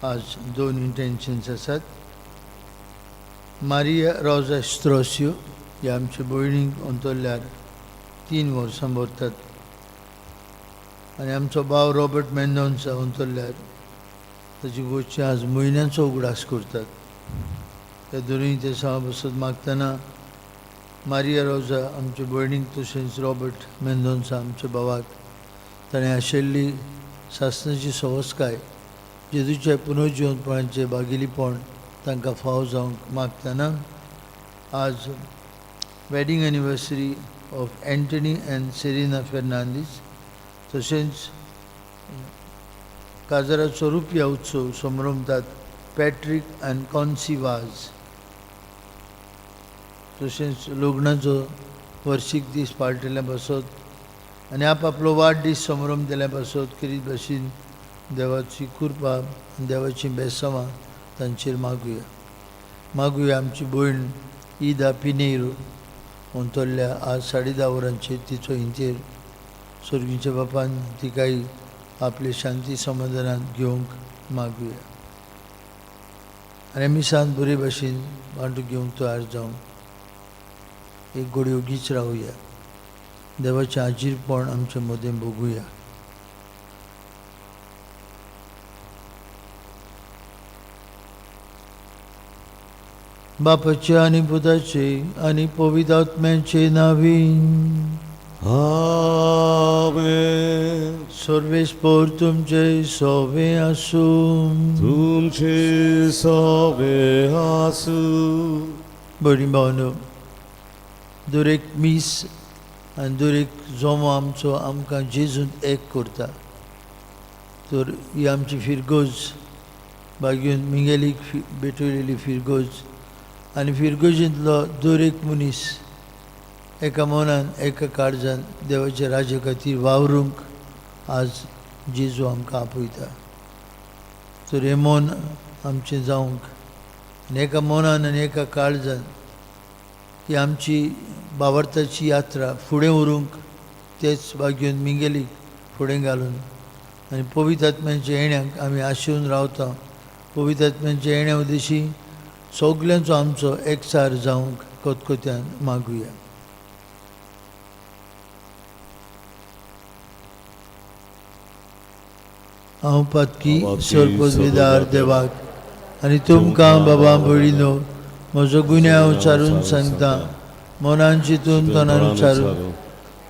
आज दोन इंटेन्शन्स आसात. मारिया रोजा एस्ट्रोसियो ह्या आमच्या भयणीक अंतरल्यार 3 वर्सां भरतात आनी आमचो भाव रॉबर्ट मेंडोन्सा अंतरल्यार ताची गोष्टी आज म्हयन्याचो उगडास करतात. त्या दोनूय ते सभासद मागतना मारिया रोजा आमच्या भयणीक तशेंच रॉबर्ट मेंडोन्सा आमच्या भावाक ताणें आशिल्ली शासनाची सवस्काय जेजूच्या पुनर्जिवंतपणाचें भागिलीपण तांकां फावो जावंक मागतना आज wedding anniversary of Antony end Serena Fernandes तशेंच काजाराचो रुपया उत्सव संभ्रमतात पॅट्रीक एंड कॉन्सिवाज तशेंच लग्नाचो वर्शीक दीस पाळटल्या बसत आनी आपलो वाडदीस संभ्रमतल्या बसत करीत भाशेन देवाची कृपा देवाची बेसांवां तांचेर मागुया. आमची भयण ईदा पिनेरो अंतरल्या आज 10:30 वरांचेर तिचो इंतेर सर्गीच्या बापान तिकाय आपले शांती समाधानांत घेवंक मागुया आनी आमी सांत बरे भाशेन वांटो घेवंक तयार जावन एक घडयो ओगीच रावया. देवाचें आजीरपण आमचे मदें भोगुया. बापाचे आनी पुताचे आनी पवित्र आत्म्याचे नावीन आमेन. सर्वेस्पर तुमचे सोवे आसूं तुमचे सोवे आसूं. बरी भावनो दर एक मीस आनी दर एक जोमो आमचो आमकां जेजून एक करता. तर ही आमची फिरगोज बागेन मिंगेलीक भेटयलेली फिरगोज आनी फिरगोजींतलो दर एक मनीस एका मनान एका काळजान देवाच्या राजा खातीर वावरूंक आज जेजू आमकां आपयता. तर हें मन आमचें जावंक आनी एका मनान आनी एका काळजान ही आमची भावार्थाची यात्रा फुडें व्हरूंक तेच बागेन मिंगेलीक फुडें घालून आनी पवित्र आत्म्याच्या येण्याक आमी आशेवन रावता. पवित्र आत्म्याच्या येण्या उद्देशी सगल्यांचो आमचो एकचार जावंक कोतकोत्यान मागुया. हांव पातकी सरपदवीदार देवाक आनी तुमकां बाबा भयणीनो म्हजो गुन्यांव विचारून सांगता. मनान चिंतून तोंडान विचारून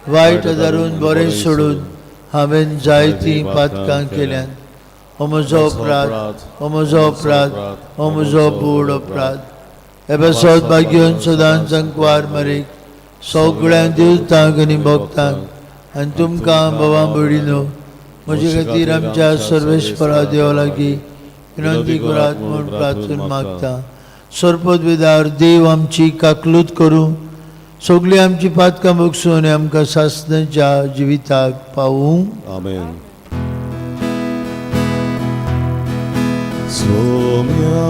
वायट धरून बरें सोडून हांवें जायतीं पातकां केल्यात. हो म्हजो अपराध, हो म्हजो अपराध, हो म्हजो बूड अपराध. हे बसत भाग्योन सदांच अंकवार मारीक सगळ्यांक दिवतांक आनी भोगतांक आनी तुमकां बाबा भयणीनो म्हजे खातीर आमच्या सर्वेस्परा देवा लागीं विनंती करात म्हूण प्रार्थून मागता. सरपदवीदार देव आमची काकलूत करूं सगळीं आमची पातकां भोगसूं आनी आमकां सासणाच्या जिविताक पावूं. आमेन. सोम्या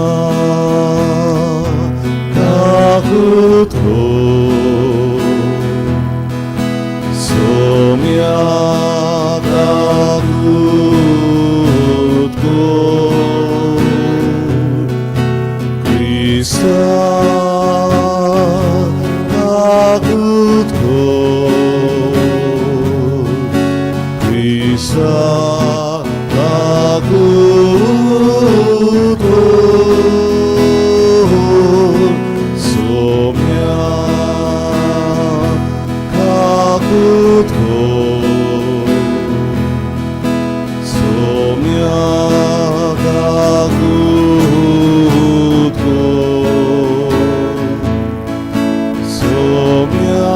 काकूत हो, सोम्या काकूत हो, क्रिस्ता काकूत हो, क्रिस्ता काकूत हो, सोम्या काकूत हो, सोम्या काकूत हो, सोम्या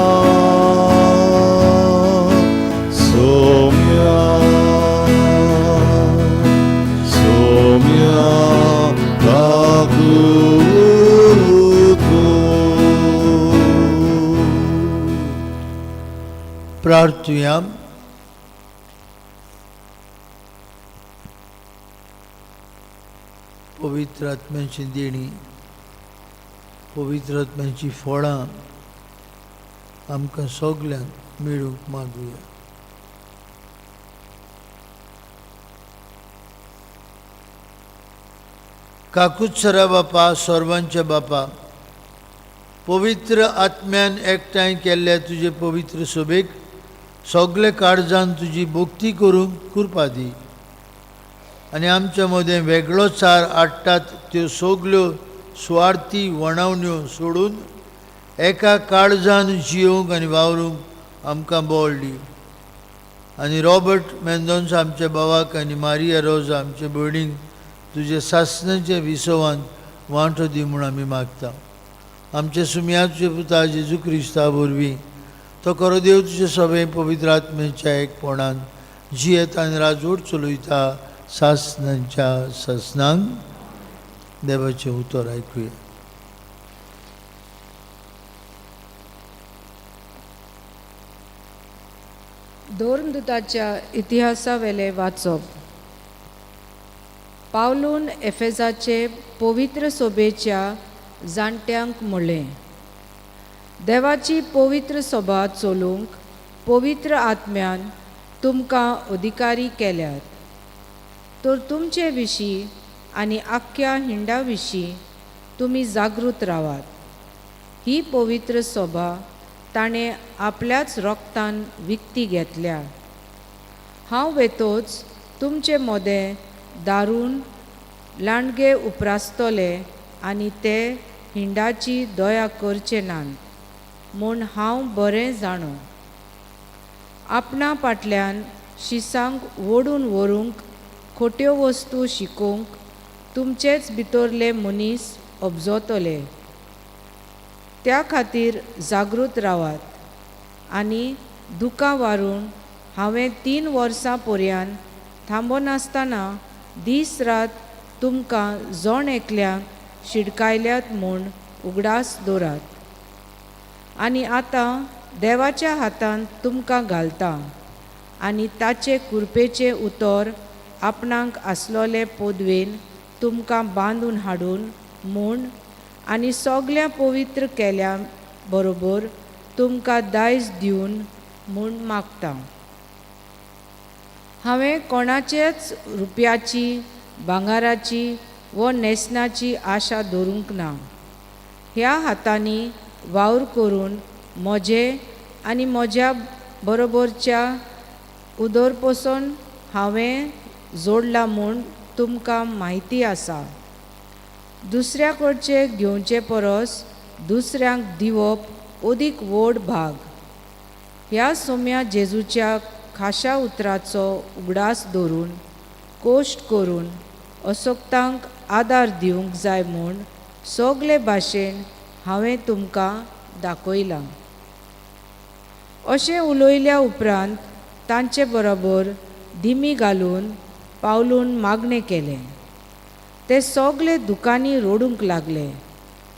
सोम्या सोम्या काकूत हो. प्रार्थुया. पवित्र आत्म्याची देणी पवित्र आत्म्याची फळां आमकां सगल्यांक मेळूंक मागुया. काकुत्सरा बापा, सर्वांच्या बापा, पवित्र आत्म्यान एकठांय केल्ल्या तुजे पवित्र सभेक सगळे काळजान तुजी भक्ती करूंक कृपा दी आनी आमच्या मदें वेगळो चार हाडटात त्यो सगल्यो स्वार्थी वणावण्यो सोडून एका काळजान जियोंक आनी वावरूंक आमकां बोल दी. आनी रॉबर्ट मेंदोन्स आमच्या भावाक आनी मारिया रोजा आमच्या भयणीक तुजे सासणाच्या विसवान वांटो दी म्हूण आमी मागता. आमचे सुमयाचे पुता जेजू क्रिस्ता वरवीं तो खरो देव तुजे सभे पवित्र आत्म्याच्या एकपणान जियेता आनी राजवट चलयता सासणांच्या सासणांक. देवाचें उतर आयकुया. धोर्मदूताच्या इतिहासावेले वाचप. पावलून एफेसाचे पवित्र सोबेच्या जाणट्यांक म्हणलें, देवाची पवित्र सभा चलोवंक पवित्र आत्म्यान तुमकां अधिकारी केल्यात, तर तुमचे विशीं आनी आख्ख्या हिंडा विशीं तुमी जागृत रावात. ही पवित्र सभा ताणें आपल्याच रोगतान विकती घेतल्या. हांव वेतोच तुमचे मोदें दारून लांडगे उपरासतले आनी ते हिंडाची दया करचे नात म्हूण हांव बरें जाणो. आपणा फाटल्यान शिसांक ओडून व्हरूंक खोट्यो वस्तू शिकोवंक तुमचेच भितरले मनीस अबजोतले. त्या खातीर जागृत रावात. आनी दुकां वारून हांवें 3 वर्सां पर्यंत थांबनासतना दीस रात तुमकां जण एकल्यांक शिडकायल्यात म्हूण उगडास दवरात. आनी आतां देवाच्या हातांत तुमकां घालता आनी ताचे कृपेचे उतर आपणाक आसलोले पदवेन तुमकां बांदून हाडून म्हूण आनी सगल्या पवित्र केल्या बरोबर तुमकां दायज दिवन म्हूण मागता. हांवें कोणाचेच रुपयाची, भांगाराची व नेसनाची आशा दवरूंक ना. ह्या हातांनी वावर करून म्हजे आनी म्हज्या बरोबरच्या उदरपोसन हांवें जोडला म्हूण तुमकां म्हायती आसा. दुसऱ्या कडचे घेवचे परस दुसऱ्यांक दिवप अदीक व्हड भाग. ह्या सोम्या जेजूच्या खाशा उतराचो उगडास दवरून कोश्ट करून अशोक्तांक आदार दिवंक जाय म्हूण सगले भाशेन हांवें तुमकां दाखयलां. अशें उलयल्या उपरांत तांचे बरोबर दिमी घालून पावलून मागणें केलें. ते सगले दुकानी रोडूंक लागले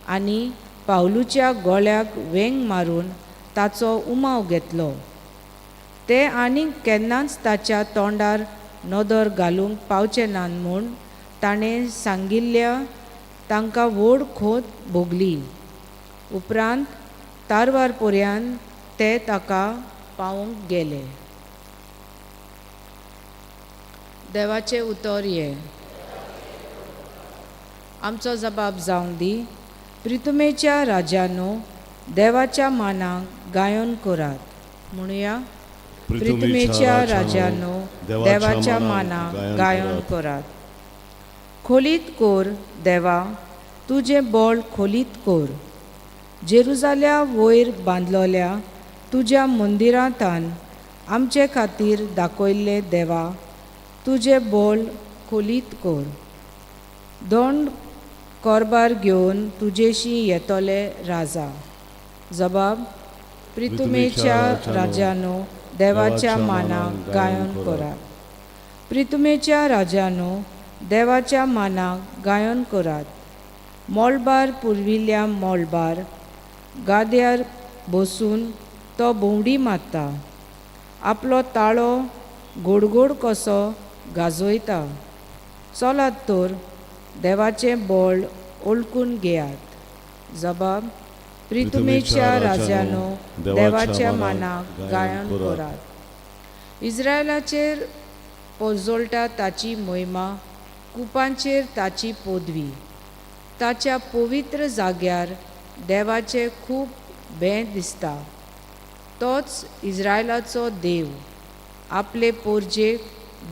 आनी पावलूच्या गोळ्याक वेंग मारून ताचो उमाव घेतलो. ते आनीक केन्नाच ताच्या तोंडार नदर घालूंक पावचे नात म्हूण ताणें सांगिल्ल्या तांकां व्हड खोत भोगली. उपरांत तारवार पर्यंत ते ताका पावोवंक गेले. देवाचें उतर हे. आमचो जबाब जावंक दी. प्रितुमेच्या राजानो, देवाच्या मानाक गायन करात. म्हणुया, प्रितुमेच्या राजानो, देवाच्या मानाक गायन करात. खोलीत कोर देवा, तुजें बोळ खोलीत कोर. जेरुजाल्या वयर बांदलोल्या तुज्या मंदिरांतान आमचे खातीर दाखयल्ले देवा, तुजें बोळ खोलीत कोर. दोंड कोरबार घेवन तुजेशी येतोले राजा. जबाब, प्रितुमेच्या राजानो, देवाच्या मानाक गायन करात. प्रितुमेच्या राजानो, देवाच्या मानाक गायन करात. मोलबार पुरविल्ल्या मोलबार गाद्यार बसून तो भोंवडी मारता. आपलो ताळो गोडगोड कसो गाजोयता. चलात तर देवाचें बोळ ओळखून घेयात. जबाब, प्रितुमेच्या राजानो, देवाच्या मानाक गायन करात. इस्रायलाचेर पोजोळटा ताची महिमा, कुपांचेर ताची पदवी. ताच्या पवित्र जाग्यार देवाचे खूब भें दिसता. तोच इस्रायलाचो देव आपले पोरजेक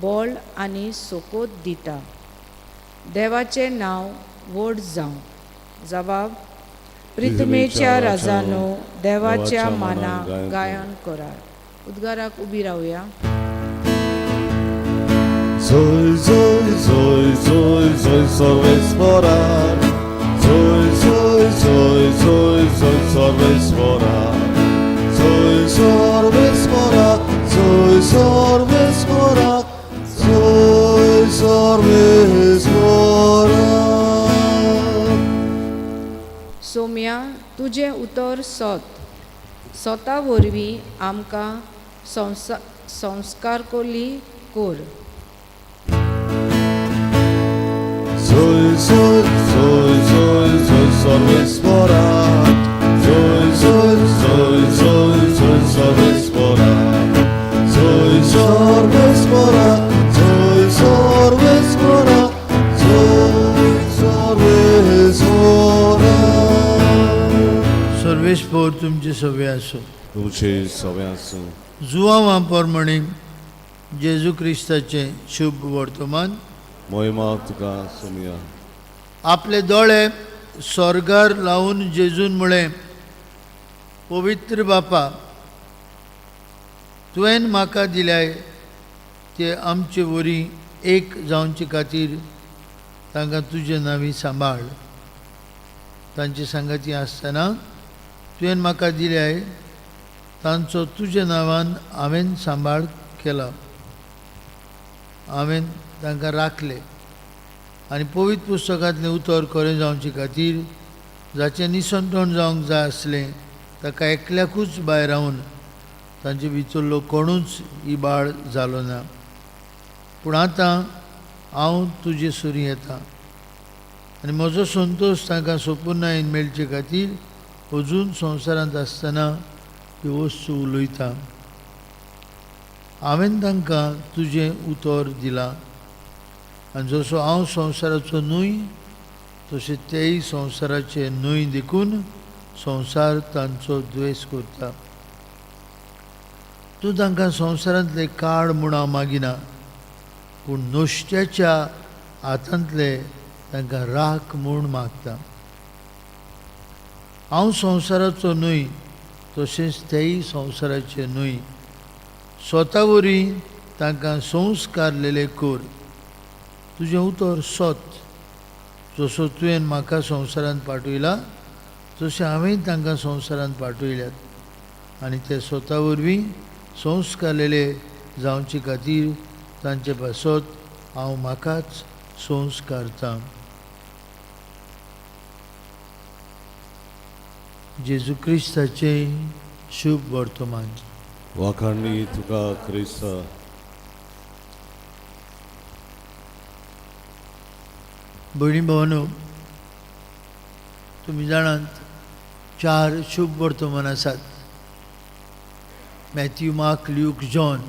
बळ आनी सोकोत दिता. देवाचे नांव व्हड जावं. जबाब: प्रितमेच्या राजानो देवाच्या मानाक गायन करात. उद्गाराक उबी रावया. Zoi, zoi, zoi, zoi, zoi, sorves morar. Zoi, zoi, zoi, zoi, zoi, sorves morar. Zoi, sorves morar. Zoi, sorves morar. Zoi, sorves morar. Saumya, तुजें उतर स्वता वरवीं आमकां संस्कार कोली core. Zoi, zoi, zoi, zoi, zoi, sorves morar. Zoi, zoi, zoi, zoi, zoi, sorves morar. Zoi, sorves morar. Zoi, sorves morar. Zoi, sorves morar. सर्वेस्पोर तुमचे सवे आसूं. तुमचे सगळे आसूं. जुवांवा पोरमणीक जेजू क्रिस्ताचें शुभ वर्तमान. मोहिमा तुका सोमया. आपले दोळे स्वर्गार लावून जेजून म्हळें, पवित्र बापा, तुवें म्हाका दिल्याय ते आमचे वरी एक जावचे खातीर तांकां तुजे नांवी सांबाळ. तांचे सांगाती आसतना तुवें म्हाका दिल्याय तांचो तुजे नांवान हांवें सांबाळ केला. हांवें तांकां राखले आनी पवित्र पुस्तकांतलें उतर खरें जावचे खातीर जाचें निसंतोण जावंक जाय आसलें ताका एकल्याकूच भायर रावन तांचे भितरलो कोणूच इबाळ जालो ना. पूण आतां हांव तुजे सुरी येतां आनी म्हजो संतोश तांकां संपूर्णायेन मेळचे खातीर अजून संवसारांत आसतना ह्यो वस्तू उलयता. हांवें तांकां तुजें उतर दिलां आनी जसो हांव संवसाराचो न्हय तशें तेय संवसाराचे न्हय देखून संवसार तांचो द्वेस करता. तूं तांकां संवसारांतले काळ म्हूण हांव मागिना, पूण नोश्ट्याच्या हातांतले तांकां राख म्हूण मागता. हांव संवसाराचो न्हय तशेंच तेय संवसाराचे न्हय. स्वता वरी तांकां संस्कारलेले कर. तुजें उतर सत. जसो तुवें म्हाका संवसारांत पाठयला तशें हांवें तांकां संवसारांत पाठयल्यात आनी ते स्वता वरवीं संस्कारलेले जावचे खातीर तांचे पासत हांव म्हाकाच संस्कारतां. जेजू क्रिस्ताचें शुभ वर्तमान. वाखाणणी तुका क्रिस्त. भयणी भावांनो, तुमी जाणात 4 शुभ वर्तमान आसात. Matthew, mark, Luke, John.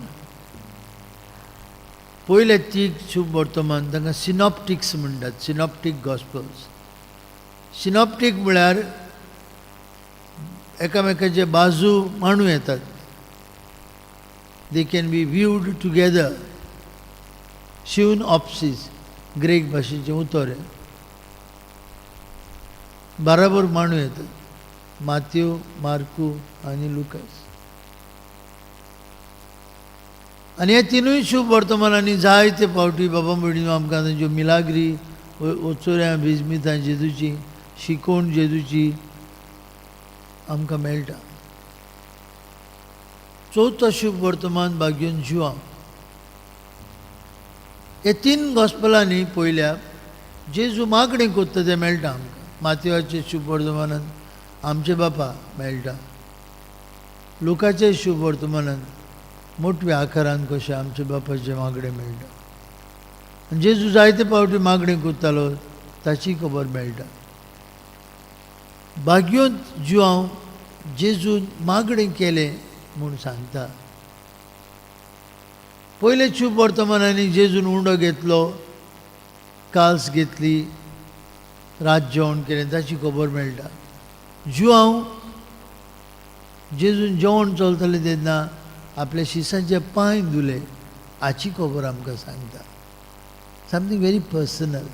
पयले 3 शुभ वर्तमान तांकां सिनॉप्टिक्स म्हणटात. सिनॉप्टीक गॉस्पल्स. सिनॉप्टीक म्हळ्यार एकामेकाचे बाजू मांडूं येतात. They can be viewed together. शिवन ऑप्सीस ग्रेक भाशेचें उतर बराबर मांडूं येतात. माथ्यू, मार्कू आनी लुकास. आनी हे 3 शुभ वर्तमानांनी जायते फावटी बाबा भयणीनो आमकां तांच्यो मिलाग्री, ओचोऱ्यां बेजमितां जेजूची, शिकोवण जेजूची आमकां मेळटा. 4थो शुभ वर्तमान भाग्योन जिवा. हे 3 गॉस्पलांनी पयल्या जेजू मागणें कोत्ता तें मेळटा आमकां. माथ्यूवाचे शुभ वर्तमानांत आमचे बापा मेळटा. लुकाचे शुभ वर्तमानांत मोठ्या आकारान कशें आमचे बापाचें मागणें मेळटा. आनी जेजू जायते फावटी मागणें कोत्तालो ताची खबर मेळटा. भाग्योंत जिवांव जेजून मागणें केलें म्हूण सांगता. पयले शुभ वर्तमानांनी जेजून उंडो घेतलो, काल्स घेतली रात जेवण केलें ताची खबर मेळटा. जुआंव जेजून जेवण चलतलें तेन्ना आपल्या शिसांचे पांय धुले हाची खबर आमकां सांगता. Something very personal.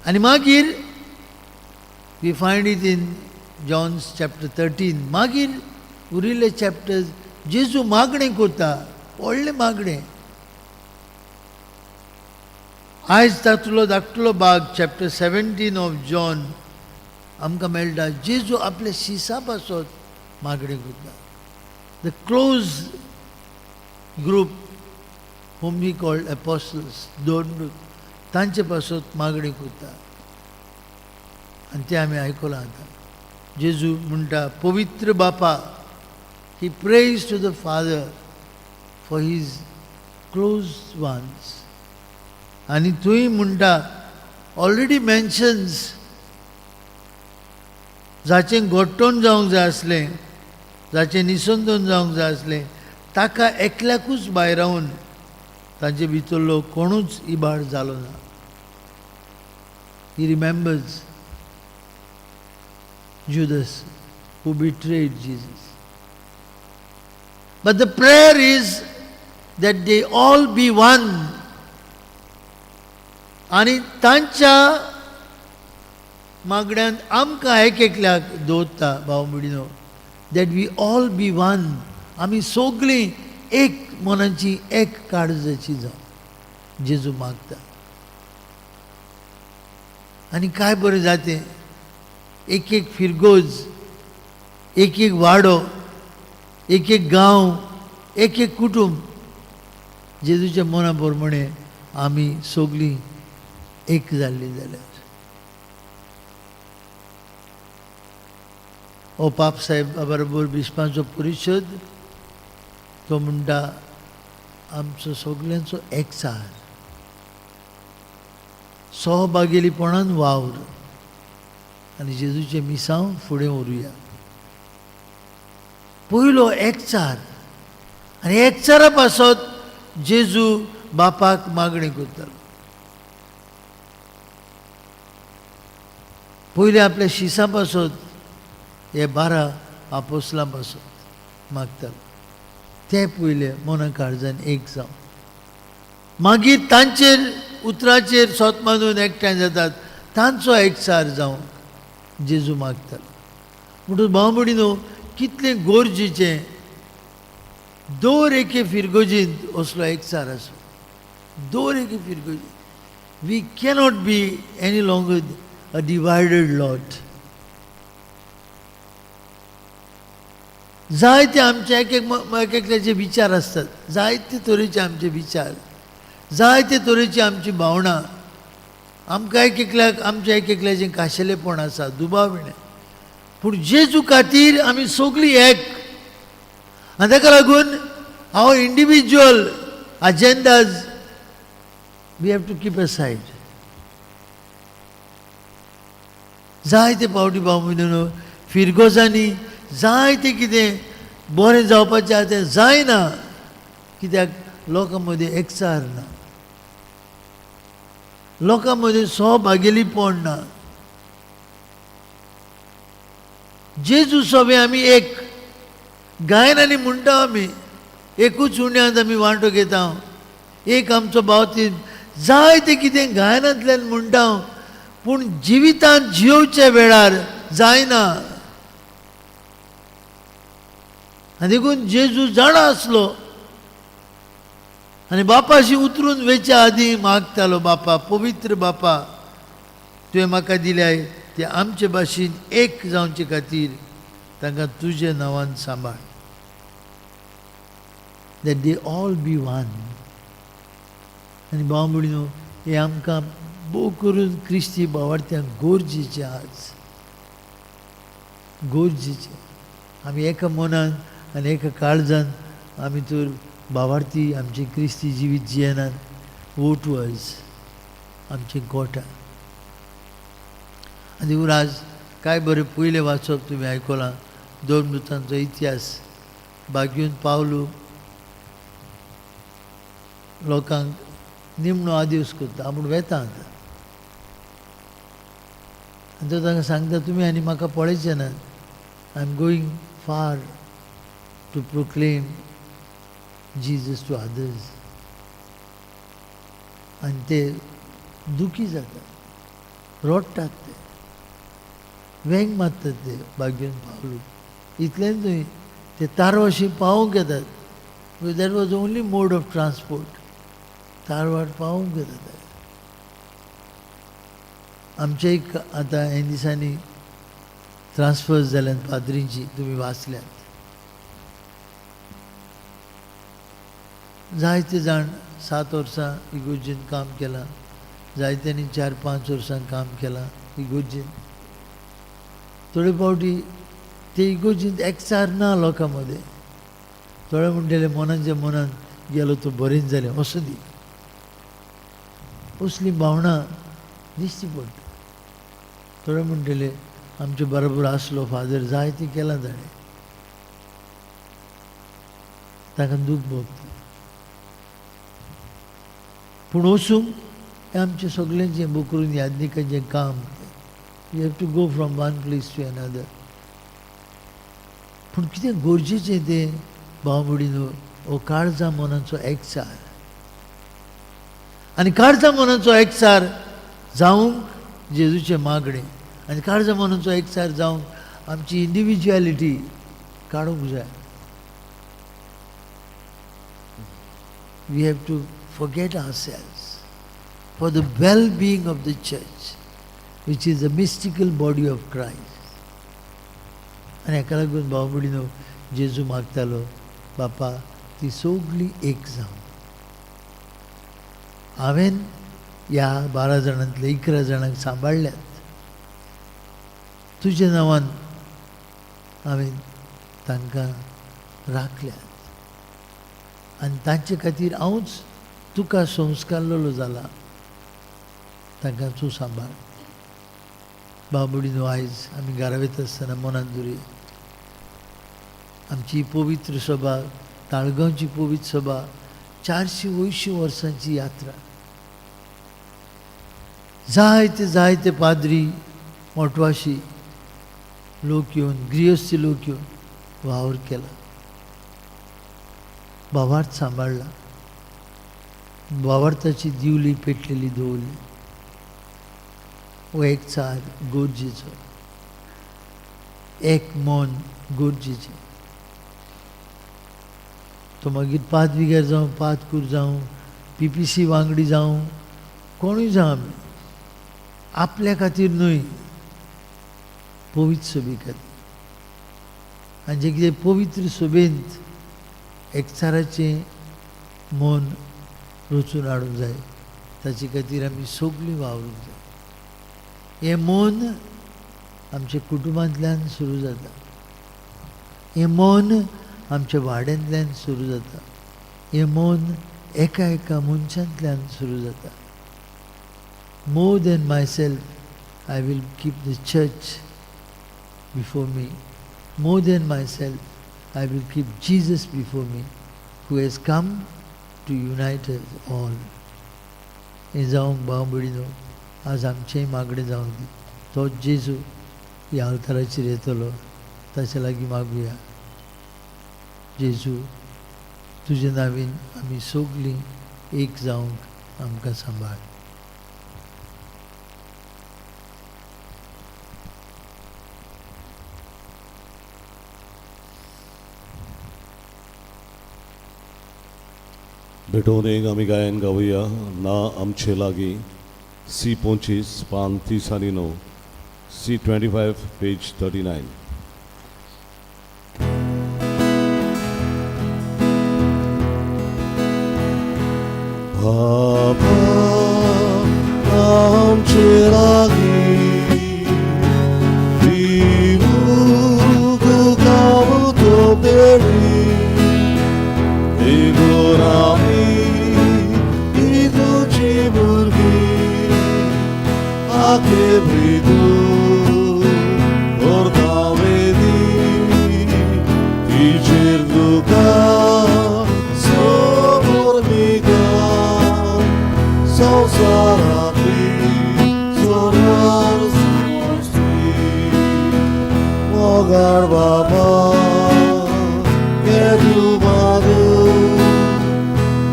आनी मागीर we find it in John's chapter 13. मागीर उरिल्ले चॅप्टर्स जेजू मागणें करता, व्हडलें मागणें. आयज तातुंतलो धाकटुलो भाग चॅप्टर 17 ऑफ जॉन आमकां मेळटा. जेजू आपल्या शिसां पासत मागणें करता. The close group whom he called apostles, दोन तांचे पासत मागणी करता. आनी ते आमी आयकलां आतां. जेजू म्हणटा, पवित्र बापा, he prays to the Father for his close ones. आनी थंय म्हणटा, ऑलरेडी मेन्शन्स जाचें गोठ्ठोन जावंक जाय आसलें, जाचें निसंतोन जावंक जाय आसलें, ताका एकल्याकूच भायर रावन तांचे भितरलो कोणूच इबाड जालो ना. He remembers Judas who betrayed Jesus. But the prayer is that they all be one. आणि तांच्या मागण्यान आमकां एक एकल्याक दवरता भाव भयणीनो, that we all be one. आमी सगळीं एक मनाची एक काळजाची जावं जेजू मागता. आनी काय बरें जातें. एक एक फिरगोज, एक एक वाडो, एक एक गांव, एक एक कुटुंब जेजूच्या मना प्रमाणे आमी सगळीं एक जाल्लीं जाल्यार. ओ पाप साहेब बरोबर बिस्पांचो परिशद तो म्हणटा, आमचो सगळ्यांचो एकचार, सहभागिलीपणान वावर आनी जेजूचे मिसांव फुडें व्हरुया. पयलो एकचार. आनी एकचारा पासत जेजू बापाक मागणी करतालो. पयले आपल्या शिसां पासत हे 12 आपोस्तलां पासत मागतालो. ते पयले मना काळजान एक जावन मागीर तांचेर उतराचेर सोत मांडून एकठांय जातात, तांचो एकचार जावं जेजू मागतालो. म्हणून भाव भयणीनो, कितलें गरजेचें दर एके फिरगोजींत असलो एकचार आसूं. दर एके फिरगोजींत we cannot be any longer a divided lot. जायते आमचे एक एकल्याचे विचार असतात, जायते तरेचे आमचे विचार, जायते तरेची आमची भावना. आमकां एक एकल्याक आमच्या एक एकल्याचें खाशेलेपण आसा, दुबाविणें. पूण जेजू खातीर आमी सगळीं एक. आनी ताका लागून our individual agendas we have to keep aside. जायते पावटी भाव भयणीनो फिरगोजांनी जायते कितें बरें जावपाचें आसा तें जायना, कित्याक लोकां मदीं एकचार ना, लोकां मदीं सहभागिलीपण ना. जेजू सोबे आमी एक. गायनांनी म्हणटा आमी एकूच उण्यात आमी वांटो घेता. एक आमचो भावतीन जायते कितें गायनांतल्यान म्हणटा, पूण जिवितांत जियोवच्या वेळार जायना. आनी देखून जेजू जाणा आसलो आनी बापाशी उतरून वेच्या आदीं मागतालो, बापा, पवित्र बापा, तुवें म्हाका दिल्याय ते आमचे भाशेन एक जावचे खातीर तांकां तुज्या नांवान सांबाळ. That they all B one. आनी भाव भयणीनो, हें आमकां भोव करून क्रिस्ती भावार्थ्यांक गरजेचें. आज गरजेचें आमी एका मनान आनी एका काळजान आमी तर भावार्थी आमचें क्रिस्ती जिवीत जियेनात. वोट वायज आमचें गोठा. आनी आज काय बरें पयलें वाचप तुमी आयकलां. दोन मृतांचो इतिहास बागेवन पावलो लोकांक निमणो आदेश करता. आपूण वेता आतां आनी तो तांकां सांगता तुमी आनी म्हाका पळयचे नात. I am going far to proclaim Jesus to others. आनी ते दुखी जातात, रोडटात, ते वेंग मारतात, ते बागेन पावलो इतलेंच न्हय, ते तारवाशी पावोवंक येतात. That was only mode of transport. तारवाड पावोवंक येतात. आमचे एक आतां हे दिसांनी ट्रान्सफर्स जाल्यात पाद्रींची, तुमी वाचल्यात. जायते जाण 7 वर्सां इगोर्जीन काम केलां, जायत्यांनी 4-5 वर्सां काम केलां इगोर्जीन. थोडे फावटी ते इगोर्जींत एकचार ना लोकां मदें. थोडे म्हणटले मनांच्या मनान गेलो तो बरें जालें असो दी, असली भावना दिसची पडटा. थोडे म्हणटले आमचे बरोबर आसलो फादर, जायतें केलां ताणें, ताका दूख भोगता. पूण वचूंक हें आमचें सगळ्यांचें बोकरून यादनिकांचें काम. You have to go from one place to another. पूण कितें गरजेचें तें भाव भयणीनो, हो काळजा मनाचो एकचार. आनी काळजा मनाचो एकचार जावंक जेजूचें मागणें, आनी काळजा मनाचो एकचार जावंक आमची इंडिविज्युअलिटी काडूंक जाय. We have to forget ourselves for the well-being of the church, which is the mystical body of Christ. आनी हेका लागून भाव भयणीनो, जेजू मागतालो, बापा ती सगळीं एक जावं. हांवें ह्या 12 जाणांतले 11 जाणांक सांबाळल्यात. तुज्या नांवान हांवें तांकां राखल्यात, आनी तांचे खातीर हांवूच तुका संस्कारलेलो जाला. तांकां तूं सांबाळ. भाव भयणीनो, आयज आमी घरा वयता आसतना मनांत दवरया, आमची पवित्र सभा, ताळगांवची पवित्र सभा 480 वर्सांची यात्रा. जायते जायते पाद्री, मोटवाशी लोक येवन, गिरेस्ती लोक येवन वावर केला, भावार्थ सांबाळला, भावार्थाची दिवली पेटलेली दवरली. हो एकचार गरजेचो, एक मन गरजेचें. तो मागीर पादविकार जावं, पादकूर जावं, PPC वांगडी जावं, कोणूय जावं, आमी आपल्या खातीर न्हय, पवित्र सभे खातीर. आनी जें कितें पवित्र सभेंत एकचाराचें मन रचून हाडूंक जाय, ताचे खातीर आमी सगळीं वावरूंक जाय. हें मन आमच्या कुटुंबांतल्यान सुरू जाता. हें मन आमच्या वाड्यांतल्यान सुरू जाता. हें मन एका एका मनशांतल्यान सुरू जाता. More than myself I will keep the church before me. More than myself I will keep Jesus before me, who has come to unite us all. हें जावंक भाव भयणीनो, आज आमचेंय मागणें जावंक दी. तोच जेजू ह्या अवताराचेर येतलो, ताचे लागीं मागुया, जेजू तुजे नांवेन आमी सगळीं एक जावंक आमकां सांबाळ. भेटून एक आमी गायन गावुया. ना आमचे लागीं C25 पान 30 आनी 9, C25 पेज 39. Papa, आमचे लागीं विमुख गावतो बेडी. Igorami, iduci burgi, ake bridu, orda vedi, ti cerduca, somormiga, so sarati, sonar मोगाळ बाबा केदू मादू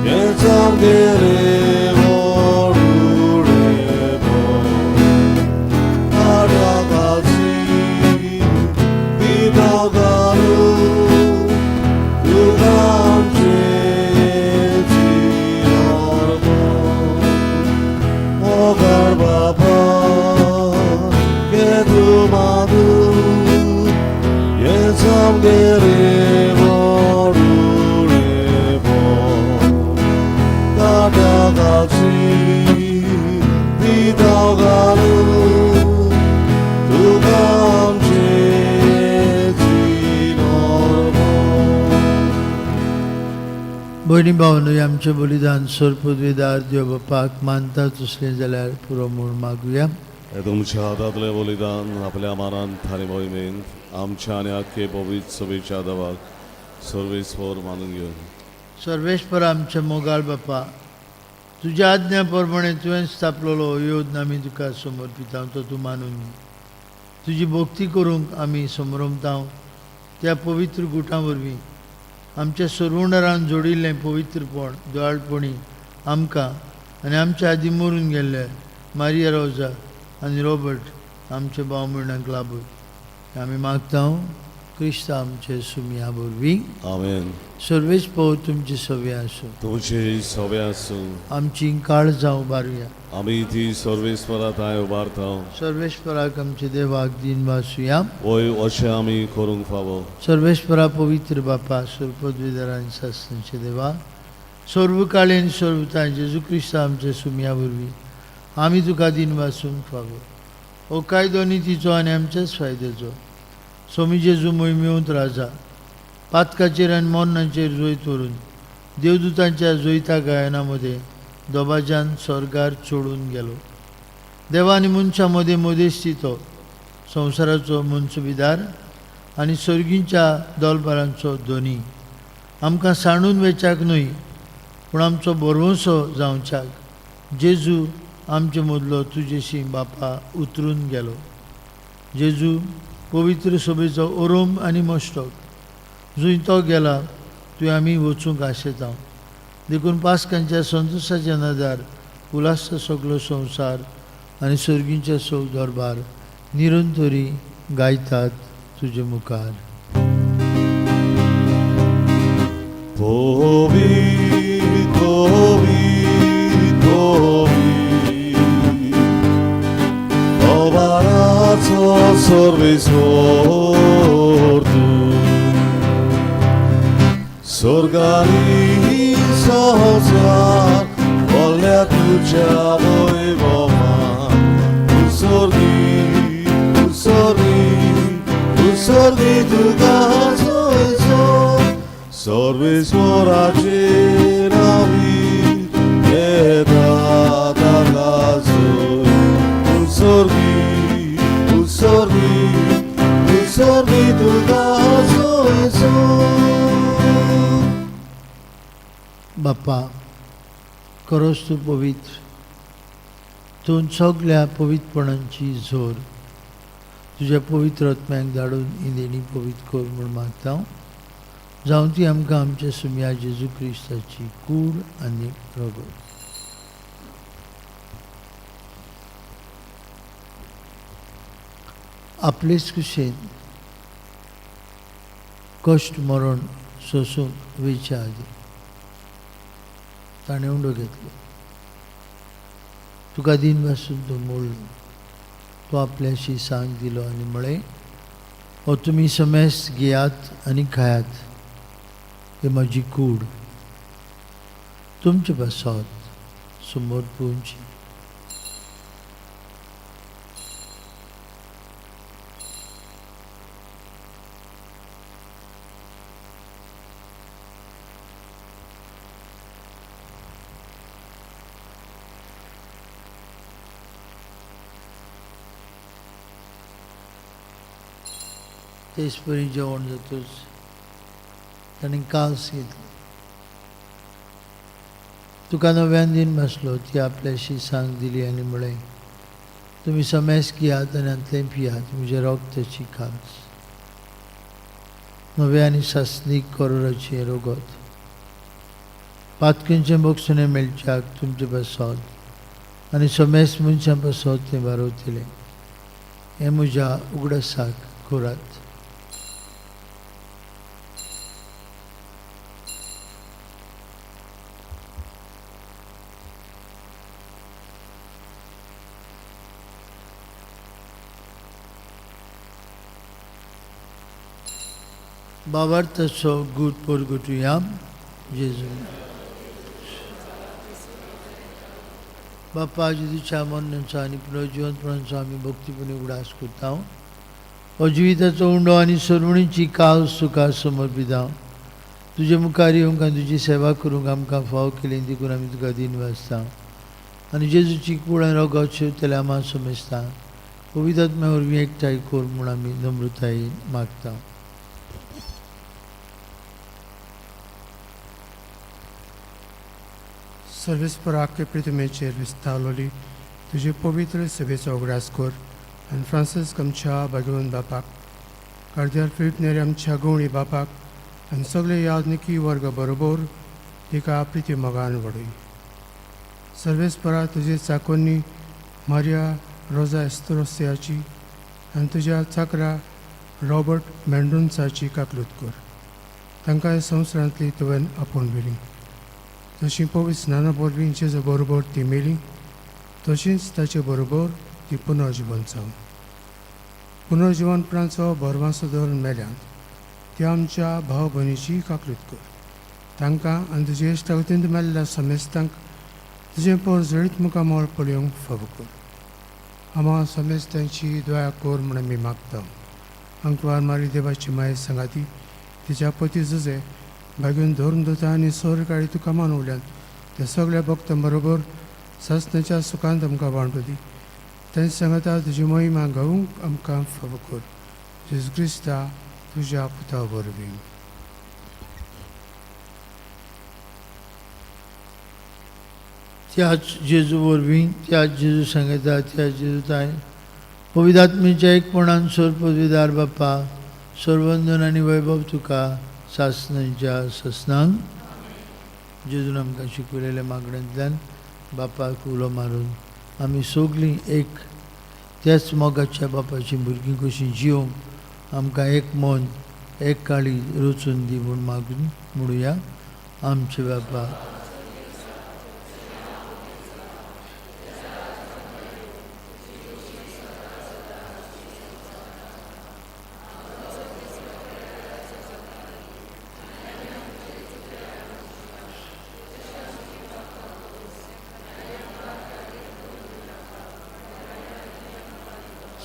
केचाम गेले मोडुडे बो आडागाची बिदागारू तुगामचे जिरबो मोगाळ बाबा केदू मादू 예참 게레 모르레 보 다다같이 비다가는 두감제 지너보 भयणी भावनो आमचे बलिदान सोरपदवेदार देव बापाक मानतात असले जाल्यार पुरो म्हूण मागुया. हे तुमच्या हातातले बलिदान आपल्या मानान थारी मोहिमेन आमच्या आणि आख्खे पवित्र सभेच्या देवाक सर्वेस्वर मानून घेवन सर्वेश्वर आमचे मोगाळ बापा, तुज्या आज्ञा प्रमाणे तुवें स्थापलेलो योद आमी तुका समर्पिता तो तूं मानून घे. तुजी भक्ती करूंक आमी समरमता त्या पवित्र गुटां वरवीं आमच्या सर्वणरान जोडिल्लें पवित्रपण दोळाळपणी आमकां आनी आमच्या आदीं मरून गेल्ले मारिया रोजा आनी रॉबर्ट आमचे भाव भयणांक लाभूय आमी मागता क्रिस्त आमचे सुमया वरवीं. आमेन. सर्वेश पो तुमची सवय आसूं, तुमची सवय आसूं. आमची काळ जावं बारुया. आमी ती सर्वेस्वरात आय उबारता. सर्वेश्वराक आमचे देवाक दिन वासुया. वय अशें आमी करूंक फावो. सर्वेश्वरा पवित्र बापा, सर्वपदवीधरांनी शास्त्रांचे देवा, सर्वकाळीन सर्वता जेजू क्रिस्त आमचे सुमया वरवीं आमी तुका दिन वासूंक फावो. हो कायदो नितीचो आनी आमच्याच फायद्याचो सोमी जेजू मोहिमेंत राजा पातकाचेर आनी मोन्नाचेर जोयत व्हरून देवदूतांच्या जोयता गायना मदें दोबाज्यान स्वर्गार चोडून गेलो. देवा आनी मनशां मदें मदेस्ती तो संवसाराचो मनसुबेदार आनी सर्गींच्या दोलबारांचो धोनी आमकां सांडून वेचाक न्हय पूण आमचो बरवंसो जावच्याक जेजू आमचे मदलो तुजेशी बापा उतरून गेलो. जेजू पवित्र सभेचो ओरोम आनी मस्तक जंय तो गेला थंय आमी वचूंक आशेता. देखून पास्कांच्या संतोशाचे नदार उलास सगलो संवसार आनी सर्गींचे सौ दरबार निरंतरी गायतात तुजे मुखार. Sorvisor tu Sorgani sahazar Volle tuja voivoma Usorgi tu gazoiso Sorvisor aceravi Eda da gazoi Usorgi tu gazoiso. बाप्पा, खरोच तूं पवित्र, तूं सगळ्या पवित्रपणांची झोर तुज्या पवित्र आत्म्याक धाडून ही देणी पवित्र कर म्हूण मागता. जावं ती आमकां आमच्या सुमया जेजू क्रिस्ताची कूड आनी रगत. आपलेच कुशेन कश्ट मरण सोसूंक वेच्या आदी ताणें उंडो घेतलो. तुका दिन वासून तो मोडलो. तो आपल्याशी सांग दिलो आनी म्हळें, हो तुमी समेस घेयात आनी खायात, हे म्हजी कूड तुमचे पासत समोर पोवची. तेचपरी जेवण जातूच ताणें कास घेतलो. तुका नव्यान दिन बसलो ती आपल्याशी सांग दिली आनी म्हळें, तुमी समेस घेयात आनी हातलें पियात, म्हज्या रोगताची खास. नवे आनी सासनीक कोरोनाची रोगत पातकींचे मोक्षणे मेळच्याक तुमचे बसोत आनी सोमेस मनशां बसोत तें बारोवतलें हें म्हज्या उगडासाक करात. बाबार्थाचो गूट परगुटुया. जेजू बापा जेजूच्या मरणाचो आनी पुनर्जिवंतपणाचो आमी भक्तीपणे उगडास करता. अजिविताचो उंडो आनी सरवणीची काल सुखां समर्पिता. तुजे मुखार येवंक आनी तुजी सेवा करूंक आमकां फाव केलें देखून आमी तुका दिनवासता आनी जेजूची कूड आनी रोगात शिवतले आम्हा समजता. पवित्र आत्म्या वरवीं एकठांय कर म्हूण आमी नम्रतायेन मागता. सर्वेस्पराक के प्रतिमेचेर विस्तारलोली तुजे पवित्र सभेचो उगडास कर आनी फ्रांसीस आमच्या भगवंत बापाक कार्दियल फिलिप नेरी आमच्या गवळी बापाक आनी सगळे याजनिकी वर्ग बरोबर तिका प्रिती मोगान वडय. सर्वेस्परा तुजे चाकोनी मारिया रोजा एस्त्रोसियाची आनी तुज्या चाकरा रॉबर्ट मेंडोन्साची काकलूत कर. तांकां ह्या संवसारांतली तुवें आपोवन व्हेली. जशी पवित्र स्नाना वरवीं जेजू बरोबर ती मेली तशींच ताचे बरोबर ती पुनर्जिवंत जावन पुनर्जिवंतपणाचो भरवंसो धरून मेल्यान त्या आमच्या भाव भयणीची काकलूत कर. तांकां आनी तुजे इश्टागतींत मेल्ल्या समेस्तांक तुजें पर जळीत मुखामोळ पळोवंक फावो कर. आम्हा समेस्तांची दया कर म्हूण आमी मागता. अंकवार मारी देवाची माय सांगाती तिच्या पती जुजे भाग्यून धरून दोता आनी सोर काळी तुका मानवल्यान त्या सगळ्या भक्तां बरोबर सासणाच्या सुखांत आमकां वांटो दी. तें सांगता तुजी महिमा गावूंक आमकां फावो कर. जेजू क्रिस्ता तुज्या पुता वरवीं. त्याच जेजू वरवीं त्याच जेजू सांगता त्या जेजू ताय पवित्र आत्मेच्या एकपणान सोर पदवीदार बापा सर्वंदन आनी वैभव तुका सासणांच्या ससनांक. जेजून आमकां शिकयलेल्या मागण्यांतल्यान बापाक उलो मारून आमी सगळीं एक त्याच मोगाच्या बापाची भुरगीं कशीं जिवंक आमकां एक मन एक काळी रचून दी म्हूण मागून म्हणुया. आमचे बापा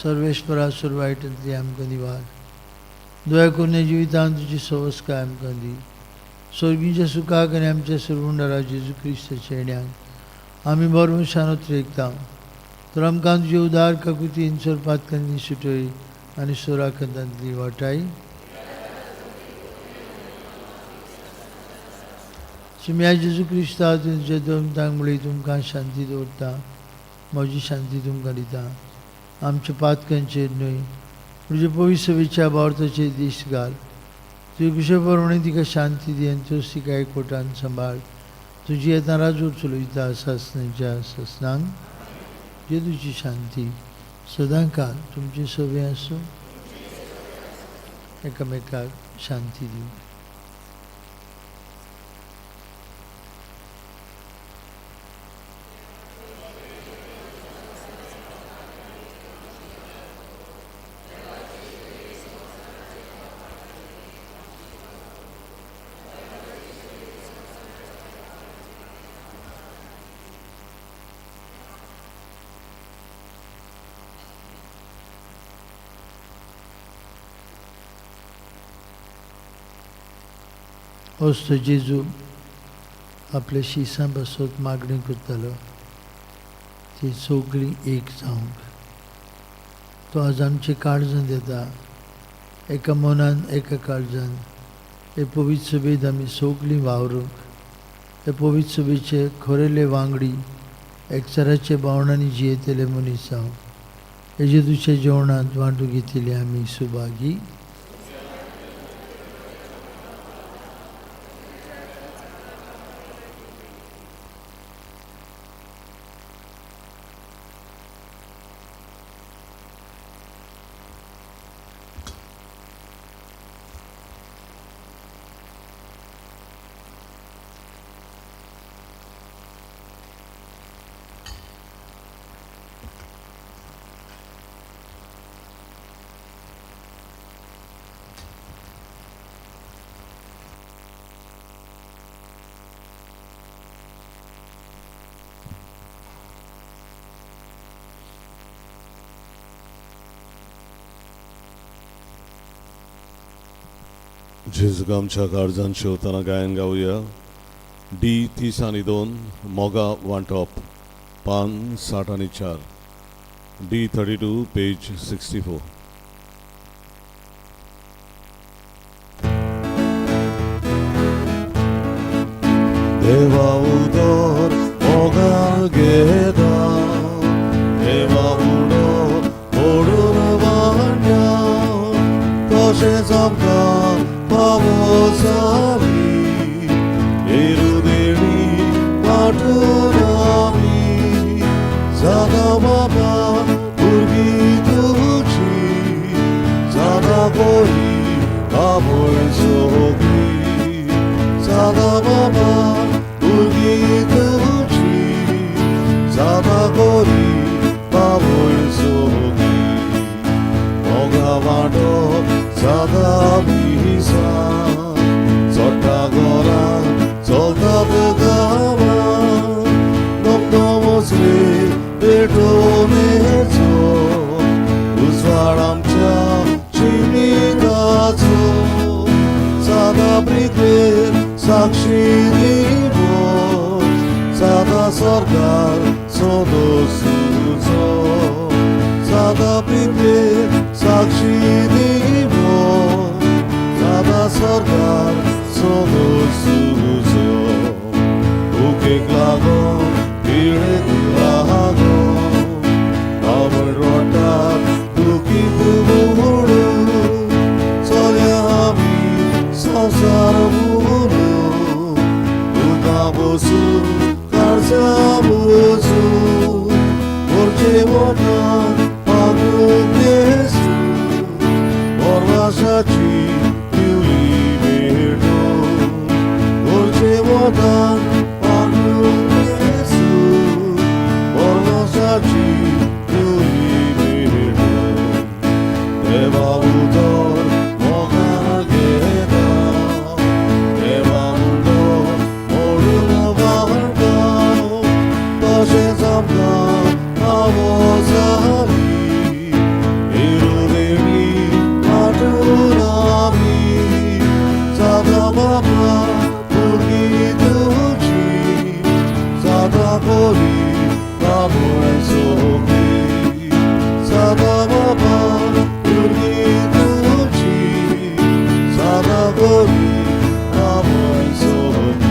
सर्वेश्वरा सुरवायटांतली आमकां निवार. दया करून जिवितांत तुजी सवस्काय आमकां दी. स्वर्गीच्या सुखाक आनी आमच्या सुरवंडरा जेजू क्रिस्ताच्या येण्याक आमी बरवशान उतरेकता. तर आमकां तुजे उदार काकुतीन सोरपातकांनी सुटय आनी सोराखंतांतली वाटाय. सुम्या जेजू क्रिस्ता तुमच्या दोमतांक मुळे तुमकां शांती दवरता. म्हजी शांती तुमकां दिता. आमच्या पातकांचेर न्हय तुजे पवित्र सभेच्या बावर्थाचेर दिश्ट घाल. तुजे कुशे परवणे तिका शांती दी आनी तोच तिका एकवटान सांबाळ. तुजी येता राजूर चलयता सासणाच्या ससनांक. जेजूची शांती सदां काल तुमचे सभे आसूं. एकामेकाक शांती दी. असतो जेजू आपल्या शिसां बसत मागणी करतालो ती सगळीं एक जावंक. तो आज आमचे काळजांत येता. एका मनान एका काळजान हे पवित्र सभेत आमी सगळीं वावरूंक हे पवित्र सभेचे खरेले वांगडी एकचाराचे भावनांनी जियेतले मनीस जावं. हे जेजूच्या जेवणांत वांटून घेतिल्ले आमी सुभागी. जेजूक आमच्या काळजान शेवताना गायन गावया. डी 30 मोगा वांटप पान 60 डी 32 पेज 64. देवा उदर मोगान घेता देवा उदर ओडून वांट्या तशेंच आमकां पावसाली एरुदेणी वाटून आमी जाता बाबा भुरगीं तुजी जाता बरी आमोय सोगली जाता बाबा भुरगीं तुजी जाता बरी आमोय सोगली मोगा वांटप जाता बिसा चोट्टा घरान चलतात गांवां नमनो मोसले पेटोवनेचो उजवाड आमच्या जिविताचो जाता ब्रिकेर साक्षी दिवो जाता सरकार सोदो सुजो जाता ब्रिकेर साक्षी दिवो जाता सरकार सोदो सुजो उकेक लागोन पिळेक लागोन आवड रोटाक दुखीत बुडून चलया आमी संवसार बुडून उदा बसून कारजा बसून मोरचे वोटान मागून नेसून मोरवाशाची दिवली भेटून मोरचे वोटान मागून नेसून मोरवाशाची दिवली भेटून देवा उदर मोगान घेता देवा उदर ओडून वांटा तशेंच आमकां आवाजाली एरुदेणी वाटून आमी जाता बाबा भुरगीं तुजी जाता बरी आमोय सोगली जाता बाबा भुरगीं तुजी जाता बरी आमोय सोगली.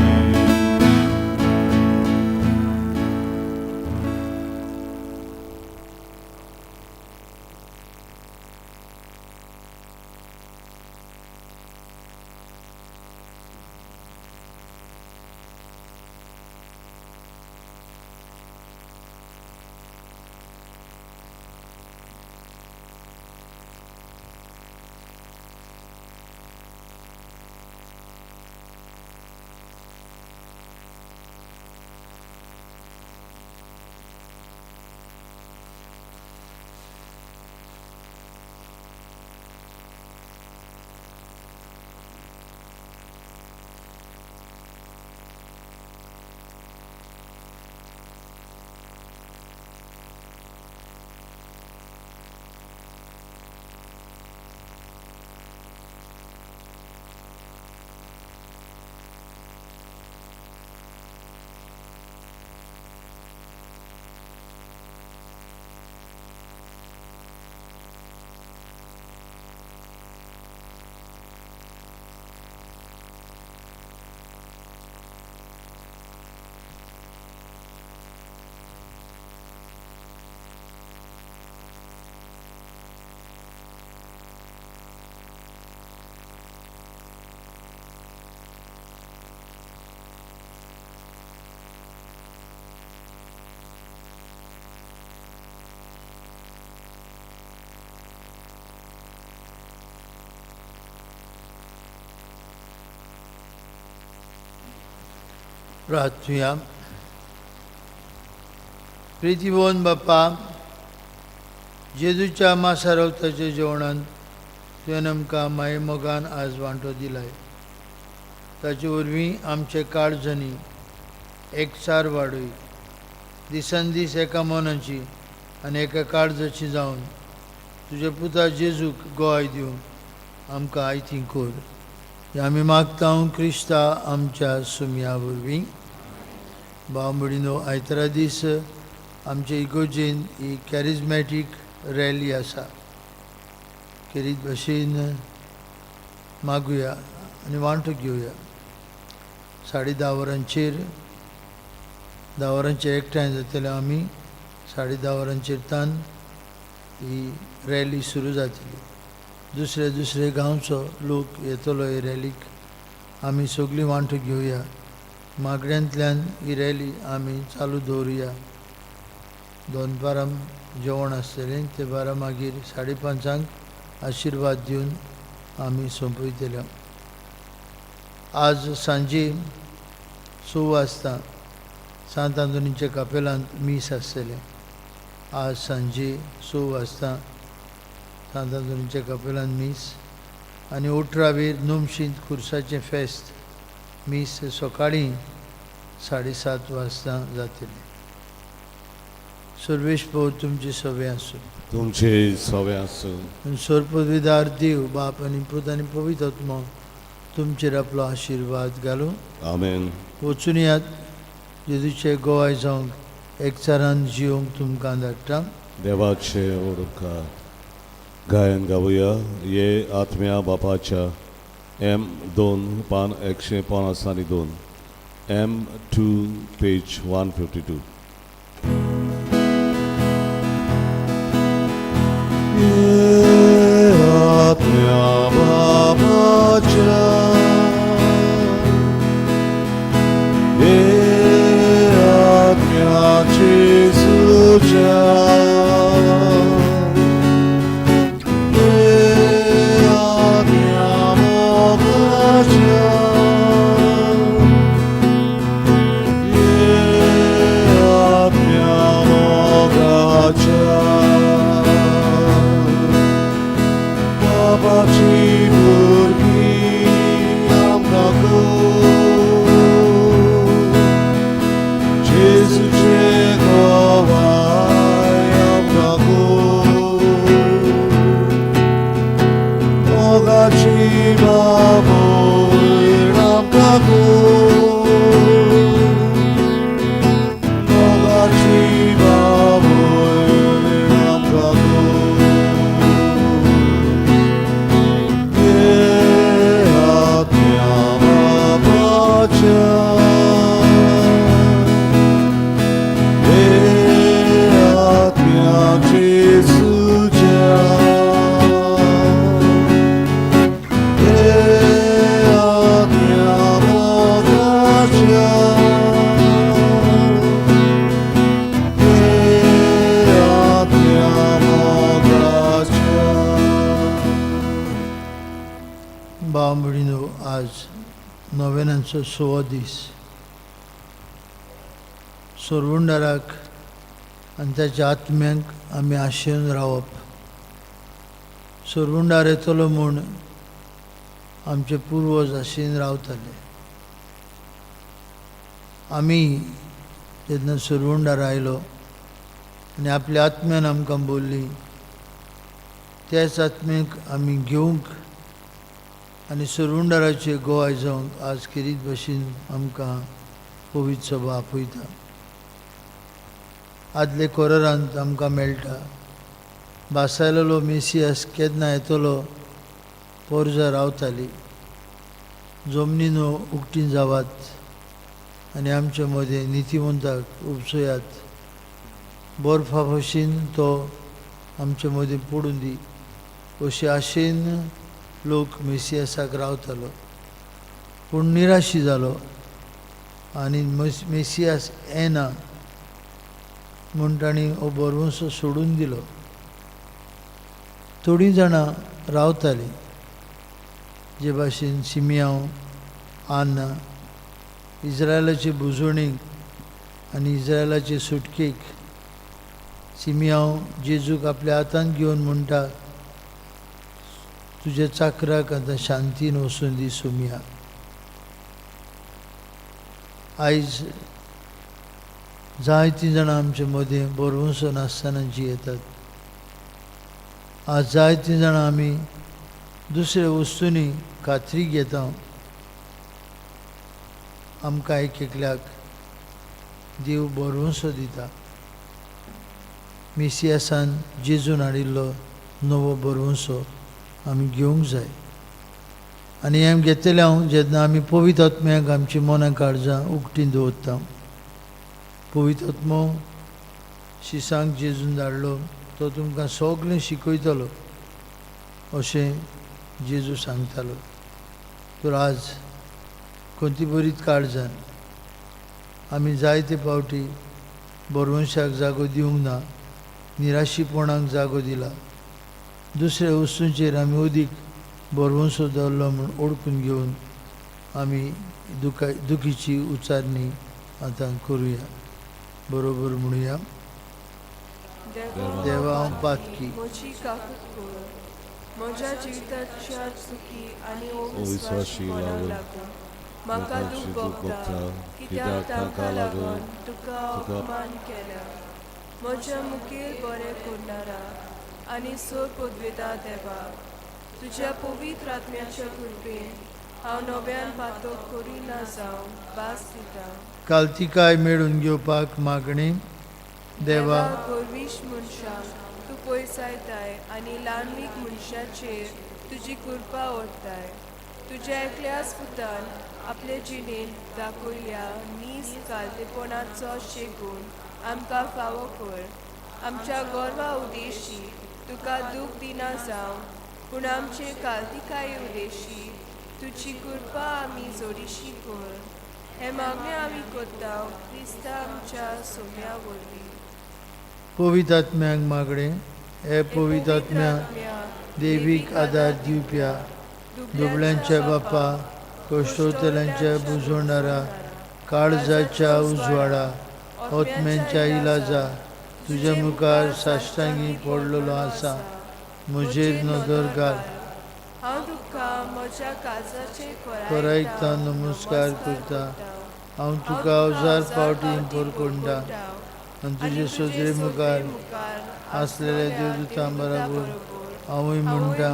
प्रार्थूया. प्रितीवोन बाप्पा, जेजूच्या मासारवताच्या जेवणांत तुवें आमकां माये मोगान आज वांटो दिलाय. ताचे वरवीं आमचे काळजांनी एकचार वाडय. दिसान दीस एका मनाची आनी एका काळजाची जावन तुजे पुता जेजूक गोवाय दिवन आमकां आयतीं कर. आमी मागता क्रिस्ता आमच्या सुमया वरवीं बांबडीनो आयतारा दीस आमचे इगोजेन ही कॅरिझमॅटीक रॅली आसा. खेरीत भाशेन मागुया आनी वांटो घेवया. 10:30 वरांचेर 10 वरांचेर एकठांय जातले आमी 10:30 वरांचेर तान ही रॅली सुरू जातली. दुसरे गांवचो लोक येतलो हे रॅलीक. आमी सगळीं वांटो घेवया. मागण्यांतल्यान ही रॅली आमी चालू दवरुया. 2 बारां जेवण आसतलें. ते बारा मागीर 5:30 आशिर्वाद दिवन आमी सोंपयतले. आज सांजे 6 वाजता सांत आंतोनीच्या कापेलांत मीस आसतलें. आज सांजे 6 वाजता सांत आंतोनीच्या कापेलांत मीस आनी 18 नुमशींत खुर्साचें फेस्त मीस सकाळीं 7:30 वाजता जातली. सर्वेश भाऊ तुमचे सवे आसूं. तुमचे सवे आसूं. सोरपदवीदार देव बाप आनी पूत आनी पवित्र आत्मा तुमचेर आपलो आशिर्वाद घालूं. आमेन. वचून यात. जेजूचे गोवाय जावंक एकचारान जिवंक तुमकां धाडटा. देवाचे ओडकार गायन गावुया. ये आत्म्या बापाच्या M2 पान 152 M2 पेज 152. ये आत्म्या बापाच्या Jesu'cia बांबडीनो आज नोवेनांचो 6वो दीस. सोरवुंडाराक आनी ताच्या आत्म्यांक आमी आशेन रावप. सोरवुंडार येतलो म्हूण आमचे पुर्वज आशेन रावताले. आमी जेन्ना सोरवुंडार आयलो आनी आपल्या आत्म्यान आमकां बोल्ली त्याच आत्म्याक आमी घेवंक आनी सोरवुंडाराचे गोवाय जावंक आज खेरीत भाशेन आमकां पवित्र सभा आपयता. आदले कोरांत आमकां मेळटा बासायलेलो मेसियास केन्ना येतलो पोरजा रावताली. जमनीनो उक्तीन जावात आनी आमचे मदें नितिमंताक उपसयात. बर्फा भशेन तो आमचे मदें पडून दी अशे आशेन लोक मेसियासाक रावतालो. पूण निराशी जालो आनी मेसियास येना म्हूण ताणी हो बरवंसो सोडून दिलो. थोडीं जाणां रावतालीं जे भाशेन सिमियांव आन्ना इस्रायलाचे बुजवणेक आनी इस्रायलाचे सुटकेक सिमियांव जेजूक आपल्या हातांत घेवन म्हणटा तुज्या चाकराक आतां शांतीन वचून दी सुमिया. आयज जायतीं जाणां आमचे मदें बरवंसो नासतना जियेतात. आज जायतीं जाणां आमी दुसऱ्या वस्तूंनी खात्री घेता आमकां एक एकल्याक देव बरोवसो दिता. मेसियासान जेजून हाडिल्लो नवो बरोवसो आमी घेवंक जाय. आनी हें घेतलें हांव जेन्ना आमी पवित्र आत्म्याक आमची मनां काळजां उक्तीं दवरता. पवित्र आत्मो शिसांक जेजून धाडलो, तो तुमकां सगळें शिकयतलो अशें जेजू सांगतालो. तर आज खंयची बरीच काळजान आमी जायते फावटी बरवंशाक जागो दिवंक ना, निराशीपणाक जागो दिला. दुसऱ्या वस्तूंचेर आमी अदीक बरवंसो दवरलो म्हूण ओळखून घेवन आमी दुखीची उचारणी आतां करुया. बरोबर म्हणुया. देवा हांव पातकी, म्हजी काकूट कर, म्हज्या जिविताच्या चुकी आनी अविश्वासी लागून लागून म्हाका दूख भोगता, कित्याक ताका लागून तुका अपमान केला. म्हज्या मुखेल बरें करणारा आनी सोर पदवेता देवा, तुज्या पवित्र आत्म्याच्या कृपेन हांव नव्यान पातक करिना जावन भास दिता. काल्तिकाय मेळून घेवपाक मागणी. देवा गोरवीश मनशाक तूं पयसायताय आनी ल्हानवीक मनशाचेर तुजी कृपा ओडताय. तुज्या एकल्याच पुतान आपले जिणेंत दाखयल्या नीज कालतेपणाचो शेगून आमकां फावो कर. आमच्या गोरवा उदेशी तुका दूख दिना जावन, पूण आमचे काल्तिकाये उदेशी तुजी कृपा आमी जोडीशी कर. हे मागणें आमी करता क्रिस्ता आमच्या सोम्या वरवीं. पवित्र आत्म्याक मागणे. हे पवित्र आत्म्या देवीक आदार दिवप्या, दुबळ्यांच्या बापा, कश्टोतल्यांच्या बुजवणारा, काळजाच्या उजवाडा, आत्म्यांच्या इलाजा, तुज्या मुखार साश्टांगी पडलेलो आसा. म्हजेर नदर घाल. हांव तुका म्हज्या काळजाचे करायता नमस्कार करता. हांव तुका अवजार फावटी परकोंडा आनी तुजे सोदरे मुखार आसलेल्या देवदूतां बरोबर हांवूय म्हणटा,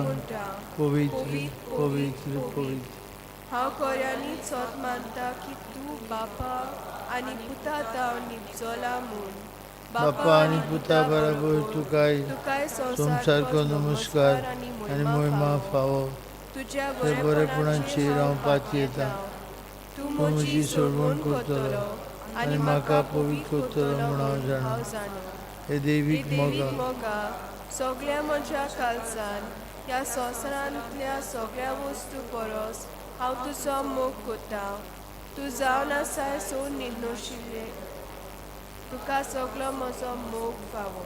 पवित्र पवित्र पवित्र. हांव खऱ्यांनी सोत मानता की तूं बापा आनी पुता ताव निपजला म्हूण. बापा आनी पुता बरोबर तुकाय संसारको नमस्कार आनी महिमा फावो. तुज्या ते बरेपणाचेर हांव पातयेता. तूं तूं म्हजी सोडवण करतलो आनी म्हाका पवित्र करतलो म्हूण हांव जाणा. हे देवीक मोगा. सगळ्या म्हज्या काळजान ह्या संवसारांतल्या सगळ्या वस्तू परस हांव तुजो मोग करता. तूं जावन आसाय सो निर्नशिल्ले, तुका सगळो म्हजो मोग फावो.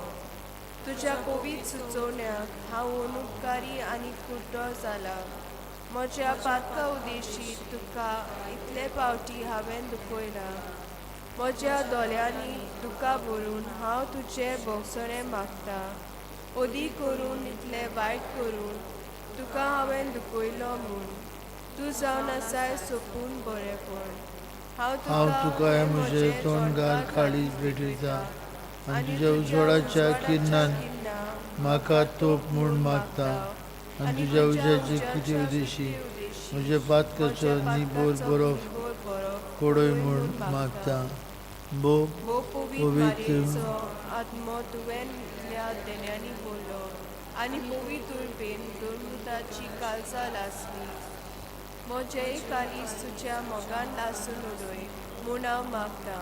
तुज्या पवित्र सुचोवण्याक हांव अनुपकारी आनी खुर्दो जाला. म्हज्या पातका उदेशी तुका इतले फावटी हांवें दुखयलां. म्हज्या दोळ्यांनी दुका भरून हांव तुजें भोगसणें मागता. अदीक करून इतलें वायट करून तुका हांवें दुखयलो म्हूण. तूं जावन आसाय सोपून बरेपण. हांव तुका हे म्हजें तोंडगार काळीज भेटयता आनी तुज्या उजवाडाच्या किरणान म्हाका तोप म्हूण मागता. आनी तुज्या उज्याचे कितें उदेशी म्हज्या पातकाचो निबोर बरोफ पडय म्हूण मागता. भो पवित्र आत्मो तुवें इतल्या देण्यांनी बोल्लो आनी पवित्र उर्बेन दोनमुताची काळजां लासली. म्हजेय कालीज तुज्या मोगान लासून उडय म्हूण हांव मागता.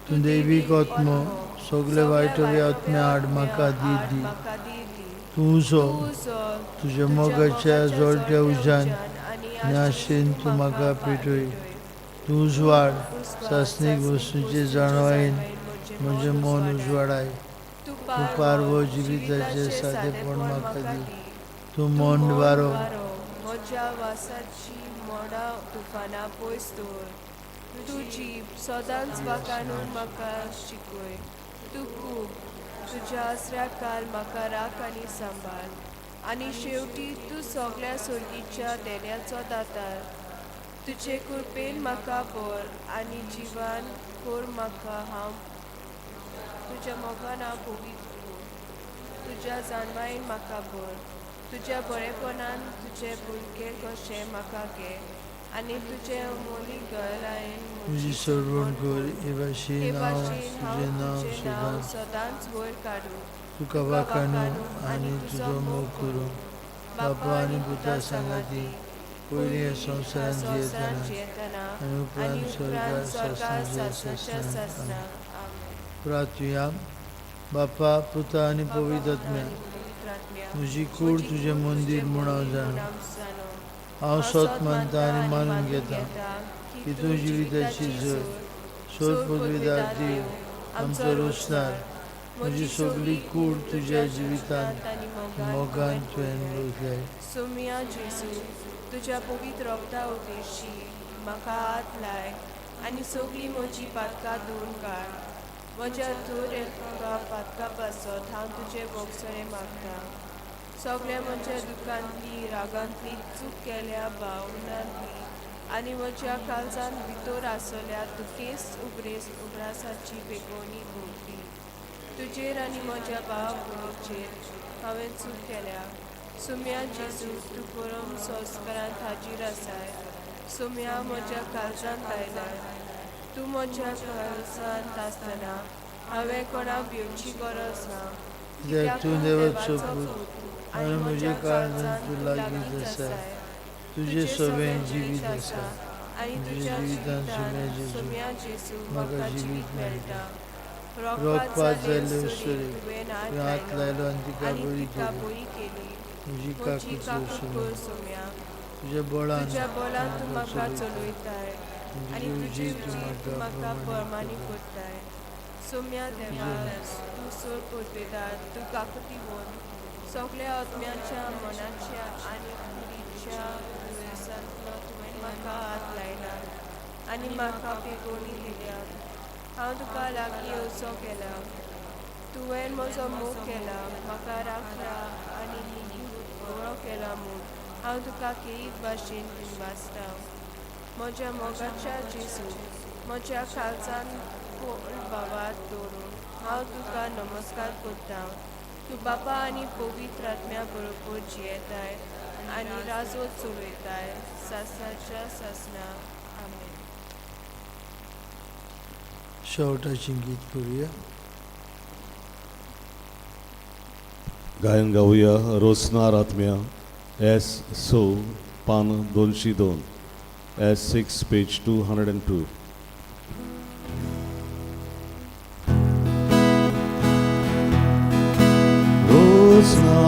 तूं देवीक आत्मो सगळे वायटवे आत्म्या आड म्हाका दी. तूं उजो तुज्या मोगाच्या जोडट्या उज्यान आशेन तूं म्हाका पेटय. तूं उजवाड सासणीक वस्तूंचे जाणवायेन म्हजें मन उजवाडाय. तूं पारवो जिविताचें सादेपण म्हाका दी. तूं मन वारो म्हज्या वासाची मोडां तुफाना पयस दवर. तूं जीब सदांच वाकाणून म्हाका शिकय. तूं खूब तुज्या आसऱ्या काल म्हाका राख आनी सांबाळ. आनी शेवटी तूं सगळ्या सोर्गीच्या देण्याचो दातार. तुजे कृपेन म्हाका बर आनी जिवान कोर म्हाका. हांव तुज्या मोगान हांव पवित्र. तुज्या जाणवायेन म्हाका बर. तुज्या बरेपणान तुजे भुरगे कशे म्हाका घे आनी तुजे अमोली गळायेन तुझी सोडवण कर, हे भाशेन हे हांव भाशेन हांव तुजें नांव तुजें नांव सदांच सदांच वयर काडूं तुका वाखाणू आनी तुजो मोग करूं. बापा आनी पुता सांगाती पयलीं ह्या संवसारान जियेतना आनी उपरांत स्वर्गार सासणाच्या सासणां. प्रार्थुया. बापा, पुता आनी पवित्र आत्म्या, तुजी कूड तुजें मंदीर म्हूण हांव जाणा. हांव स्वत मानता आनी मानून घेता की तूं जिविताची झर, सोद पदवीदार देव, आमचो रोसणार, म्हजी सगळी कूड तुज्या जिवितांत मोगान तुवें रोयल्याय. सोम्या जेजू, तुज्या पवित्र रोगता उद्देशी म्हाका हात लाय आनी सगळीं म्हजी पातकां धुवन काड. म्हज्या धूर एका पातका पासत हांव तुजे बोगसणे मागता. सगळ्या म्हज्या दुखांतली रागांतली चूक केल्या भावनांतली आनी म्हज्या काळजान भितर आसल्या दुखेस उगरासाची बेगोनी भोगली. तुजेर आनी म्हज्या भावा भयणीचेर हांवें चूक केल्या. सोम्या जेजू, तूं परम संस्कारांत हाजीर आसाय. सोम्या म्हज्या काळजांत आयलाय. तूं म्हज्या काळजांत आसतना हांवें कोणाक भिवची गरज ना. कित्याक तूं देवाचो पूत आनी म्हज्या काळजांत तूं लागींच आसाय. तुजे सोबें जिवीत आसा आनी तुज्या जिवितांत सोम्या जेजू म्हाका जिवीत मेळटा. रोगपात जाल्ले उसळी तुवें हात लायलो आनी तिका बरी तिका केली. बरी केली. म्हजी म्हजी काकूच काकूट कर सोम्या. तुज्या बळान तुज्या बोलान तूं म्हाका चलयताय आनी तुजी तुजी तूं म्हाका प्रमाणीत करताय. सोम्या देवा, तूं सोड पदवेदार, तूं काकुतीवन सगळ्या आत्म्याच्या मनाच्या आनी कुडीच्या दुयेंसांतलो तुवें म्हाका हात लायला आनी म्हाका बेगोनी दिल्या. हांव तुका लागीं येवचो केला. तुवें म्हजो मोग केला, म्हाका राखला आनी बरो केला म्हूण हांव तुका केईत भाशेन दिनवासता. म्हज्या मोगाच्या जेजू, म्हज्या काळजान खोल भावात दवरून हांव तुका नमस्कार करता. तूं बापा आनी पवित्र आत्म्या बरोबर जियेताय आनी राजवत चलयताय सासणाच्या सासणां. आमेन. शेवटाचें गीत करुया. गायन गाऊया रोसनार आत्म्या एस सो पान 202 एस 6 पेज 202. रोसनार